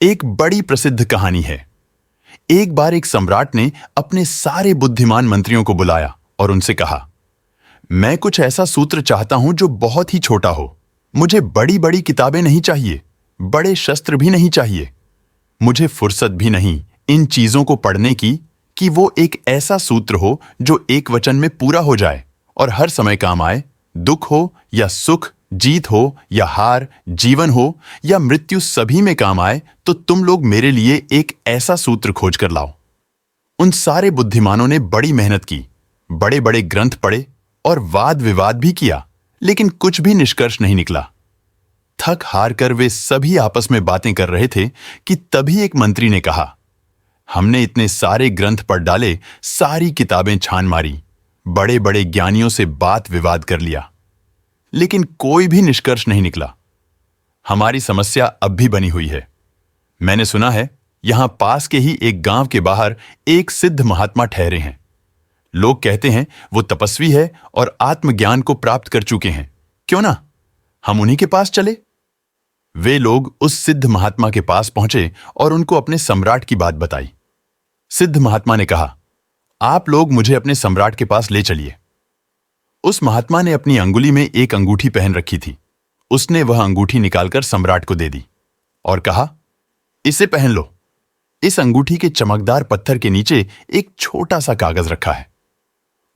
एक बड़ी प्रसिद्ध कहानी है। एक बार एक सम्राट ने अपने सारे बुद्धिमान मंत्रियों को बुलाया और उनसे कहा, मैं कुछ ऐसा सूत्र चाहता हूं जो बहुत ही छोटा हो। मुझे बड़ी बड़ी किताबें नहीं चाहिए, बड़े शस्त्र भी नहीं चाहिए। मुझे फुर्सत भी नहीं इन चीजों को पढ़ने की कि वो एक ऐसा सूत्र हो जो एक वचन में पूरा हो जाए और हर समय काम आए। दुख हो या सुख, जीत हो या हार, जीवन हो या मृत्यु, सभी में काम आए। तो तुम लोग मेरे लिए एक ऐसा सूत्र खोज कर लाओ। उन सारे बुद्धिमानों ने बड़ी मेहनत की, बड़े बड़े ग्रंथ पढ़े और वाद विवाद भी किया, लेकिन कुछ भी निष्कर्ष नहीं निकला। थक हार कर वे सभी आपस में बातें कर रहे थे कि तभी एक मंत्री ने कहा, हमने इतने सारे ग्रंथ पढ़ डाले, सारी किताबें छान मारी, बड़े बड़े ज्ञानियों से बात विवाद कर लिया, लेकिन कोई भी निष्कर्ष नहीं निकला। हमारी समस्या अब भी बनी हुई है। मैंने सुना है यहां पास के ही एक गांव के बाहर एक सिद्ध महात्मा ठहरे हैं। लोग कहते हैं वो तपस्वी है और आत्मज्ञान को प्राप्त कर चुके हैं। क्यों ना हम उन्हीं के पास चले? वे लोग उस सिद्ध महात्मा के पास पहुंचे और उनको अपने सम्राट की बात बताई। सिद्ध महात्मा ने कहा, आप लोग मुझे अपने सम्राट के पास ले चलिए। उस महात्मा ने अपनी अंगुली में एक अंगूठी पहन रखी थी। उसने वह अंगूठी निकालकर सम्राट को दे दी और कहा, इसे पहन लो। इस अंगूठी के चमकदार पत्थर के नीचे एक छोटा सा कागज रखा है।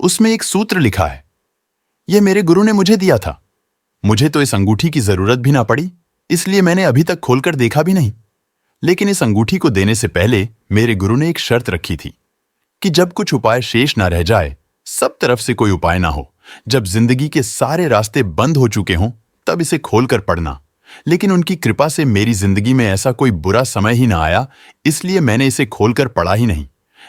उसमें एक सूत्र लिखा है। यह मेरे गुरु ने मुझे दिया था। मुझे तो इस अंगूठी की जरूरत भी ना पड़ी, इसलिए मैंने अभी तक खोलकर देखा भी नहीं। लेकिन इस अंगूठी को देने से पहले मेरे गुरु ने एक शर्त रखी थी कि जब कुछ उपाय शेष ना रह जाए, सब तरफ से कोई उपाय ना हो, जब जिंदगी के सारे रास्ते बंद हो चुके हों, तब इसे खोलकर पढ़ना। लेकिन उनकी कृपा से मेरी जिंदगी में ऐसा कोई बुरा समय ही ना आया, इसलिए मैंने इसे खोलकर पढ़ा ही नहीं।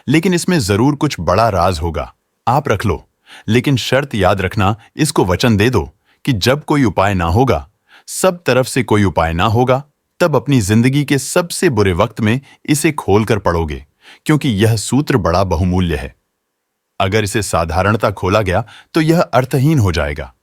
लेकिन इसमें जरूर कुछ बड़ा राज होगा, आप रख लो। लेकिन शर्त याद रखना, इसको वचन दे दो कि जब कोई उपाय ना होगा, सब तरफ से कोई उपाय ना होगा, तब अपनी जिंदगी के सबसे बुरे वक्त में इसे खोलकर पढ़ोगे, क्योंकि यह सूत्र बड़ा बहुमूल्य है। अगर इसे साधारणता खोला गया तो यह अर्थहीन हो जाएगा।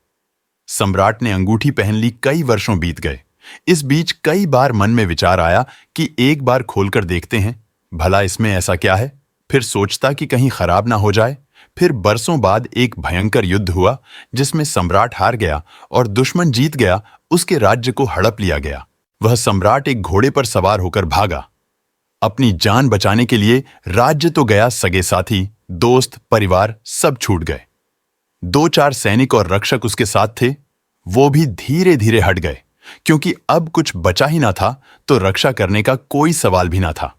सम्राट ने अंगूठी पहन ली। कई वर्षों बीत गए। इस बीच कई बार मन में विचार आया कि एक बार खोलकर देखते हैं, भला इसमें ऐसा क्या है। फिर सोचता कि कहीं खराब ना हो जाए। फिर बरसों बाद एक भयंकर युद्ध हुआ जिसमें सम्राट हार गया और दुश्मन जीत गया। उसके राज्य को हड़प लिया गया। वह सम्राट एक घोड़े पर सवार होकर भागा। अपनी जान बचाने के लिए राज्य तो गया, सगे साथी, दोस्त, परिवार सब छूट गए। 2-4 सैनिक और रक्षक उसके साथ थे। वो भी धीरे धीरे हट गए, क्योंकि अब कुछ बचा ही ना था, तो रक्षा करने का कोई सवाल भी ना था।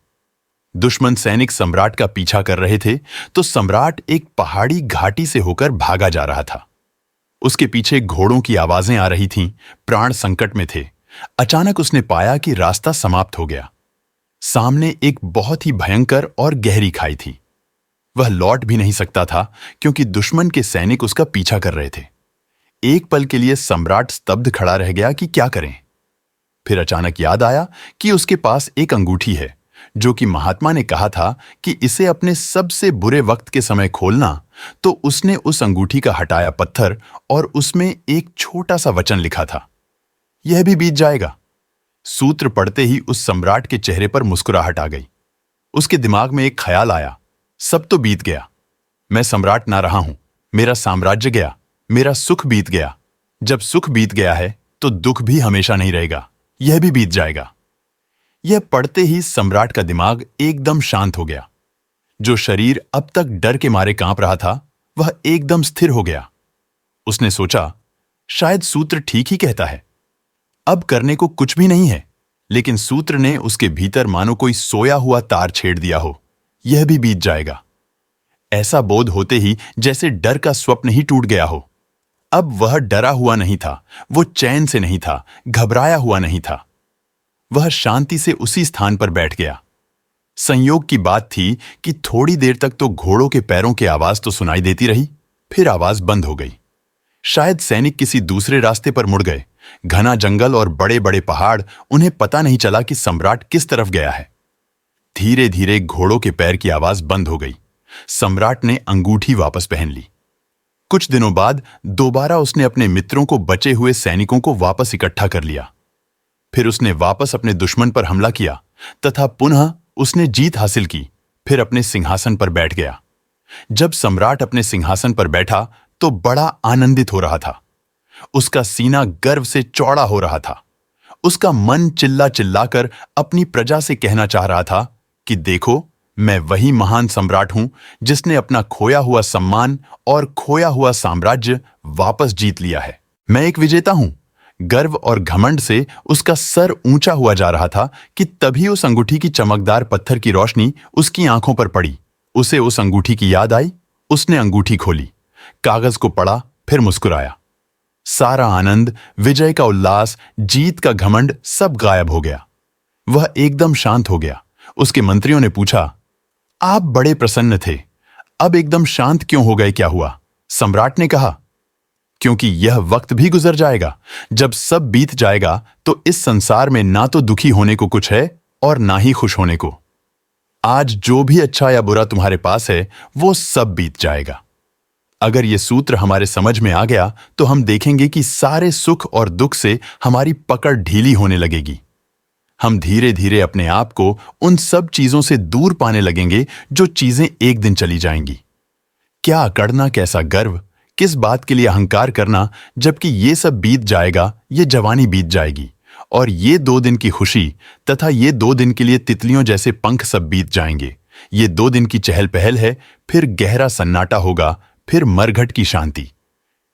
दुश्मन सैनिक सम्राट का पीछा कर रहे थे, तो सम्राट एक पहाड़ी घाटी से होकर भागा जा रहा था। उसके पीछे घोड़ों की आवाजें आ रही थीं। प्राण संकट में थे। अचानक उसने पाया कि रास्ता समाप्त हो गया। सामने एक बहुत ही भयंकर और गहरी खाई थी। वह लौट भी नहीं सकता था, क्योंकि दुश्मन के सैनिक उसका पीछा कर रहे थे। एक पल के लिए सम्राट स्तब्ध खड़ा रह गया कि क्या करें। फिर अचानक याद आया कि उसके पास एक अंगूठी है, जो कि महात्मा ने कहा था कि इसे अपने सबसे बुरे वक्त के समय खोलना। तो उसने उस अंगूठी का हटाया पत्थर और उसमें एक छोटा सा वचन लिखा था, यह भी बीत जाएगा। सूत्र पढ़ते ही उस सम्राट के चेहरे पर मुस्कुराहट आ गई। उसके दिमाग में एक ख्याल आया, सब तो बीत गया। मैं सम्राट ना रहा हूं, मेरा साम्राज्य गया, मेरा सुख बीत गया। जब सुख बीत गया है तो दुख भी हमेशा नहीं रहेगा, यह भी बीत जाएगा। यह पढ़ते ही सम्राट का दिमाग एकदम शांत हो गया। जो शरीर अब तक डर के मारे कांप रहा था, वह एकदम स्थिर हो गया। उसने सोचा, शायद सूत्र ठीक ही कहता है, अब करने को कुछ भी नहीं है। लेकिन सूत्र ने उसके भीतर मानो कोई सोया हुआ तार छेड़ दिया हो, यह भी बीत जाएगा। ऐसा बोध होते ही जैसे डर का स्वप्न ही टूट गया हो। अब वह डरा हुआ नहीं था, वो चैन से नहीं था, घबराया हुआ नहीं था। वह शांति से उसी स्थान पर बैठ गया। संयोग की बात थी कि थोड़ी देर तक तो घोड़ों के पैरों की आवाज तो सुनाई देती रही, फिर आवाज बंद हो गई। शायद सैनिक किसी दूसरे रास्ते पर मुड़ गए। घना जंगल और बड़े बड़े पहाड़, उन्हें पता नहीं चला कि सम्राट किस तरफ गया है। धीरे धीरे घोड़ों के पैर की आवाज बंद हो गई। सम्राट ने अंगूठी वापस पहन ली। कुछ दिनों बाद दोबारा उसने अपने मित्रों को, बचे हुए सैनिकों को वापस इकट्ठा कर लिया। फिर उसने वापस अपने दुश्मन पर हमला किया, तथा पुनः उसने जीत हासिल की, फिर अपने सिंहासन पर बैठ गया। जब सम्राट अपने सिंहासन पर बैठा तो बड़ा आनंदित हो रहा था। उसका सीना गर्व से चौड़ा हो रहा था। उसका मन चिल्ला चिल्लाकर अपनी प्रजा से कहना चाह रहा था कि देखो, मैं वही महान सम्राट हूं जिसने अपना खोया हुआ सम्मान और खोया हुआ साम्राज्य वापस जीत लिया है। मैं एक विजेता हूं। गर्व और घमंड से उसका सर ऊंचा हुआ जा रहा था कि तभी उस अंगूठी की चमकदार पत्थर की रोशनी उसकी आंखों पर पड़ी। उसे उस अंगूठी की याद आई। उसने अंगूठी खोली, कागज को पढ़ा, फिर मुस्कुराया। सारा आनंद, विजय का उल्लास, जीत का घमंड सब गायब हो गया। वह एकदम शांत हो गया। उसके मंत्रियों ने पूछा, आप बड़े प्रसन्न थे, अब एकदम शांत क्यों हो गए, क्या हुआ? सम्राट ने कहा, क्योंकि यह वक्त भी गुजर जाएगा। जब सब बीत जाएगा तो इस संसार में ना तो दुखी होने को कुछ है और ना ही खुश होने को। आज जो भी अच्छा या बुरा तुम्हारे पास है वो सब बीत जाएगा। अगर ये सूत्र हमारे समझ में आ गया तो हम देखेंगे कि सारे सुख और दुख से हमारी पकड़ ढीली होने लगेगी। हम धीरे धीरे अपने आप को उन सब चीजों से दूर पाने लगेंगे जो चीजें एक दिन चली जाएंगी। क्या अकड़ना, कैसा गर्व, किस बात के लिए अहंकार करना, जबकि ये सब बीत जाएगा, ये जवानी बीत जाएगी और ये 2 दिन की खुशी तथा ये 2 दिन के लिए तितलियों जैसे पंख सब बीत जाएंगे। ये 2 दिन की चहल पहल है, फिर गहरा सन्नाटा होगा, फिर मरघट की शांति।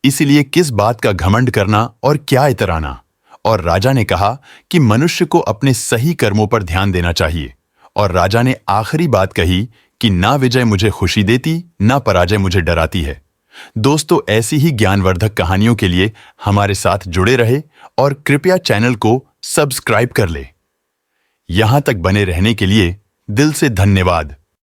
इसीलिए किस बात का घमंड करना और क्या इतराना। और राजा ने कहा कि मनुष्य को अपने सही कर्मों पर ध्यान देना चाहिए। और राजा ने आखिरी बात कही कि ना विजय मुझे खुशी देती, ना पराजय मुझे डराती है। दोस्तों, ऐसी ही ज्ञानवर्धक कहानियों के लिए हमारे साथ जुड़े रहे और कृपया चैनल को सब्सक्राइब कर ले। यहां तक बने रहने के लिए दिल से धन्यवाद।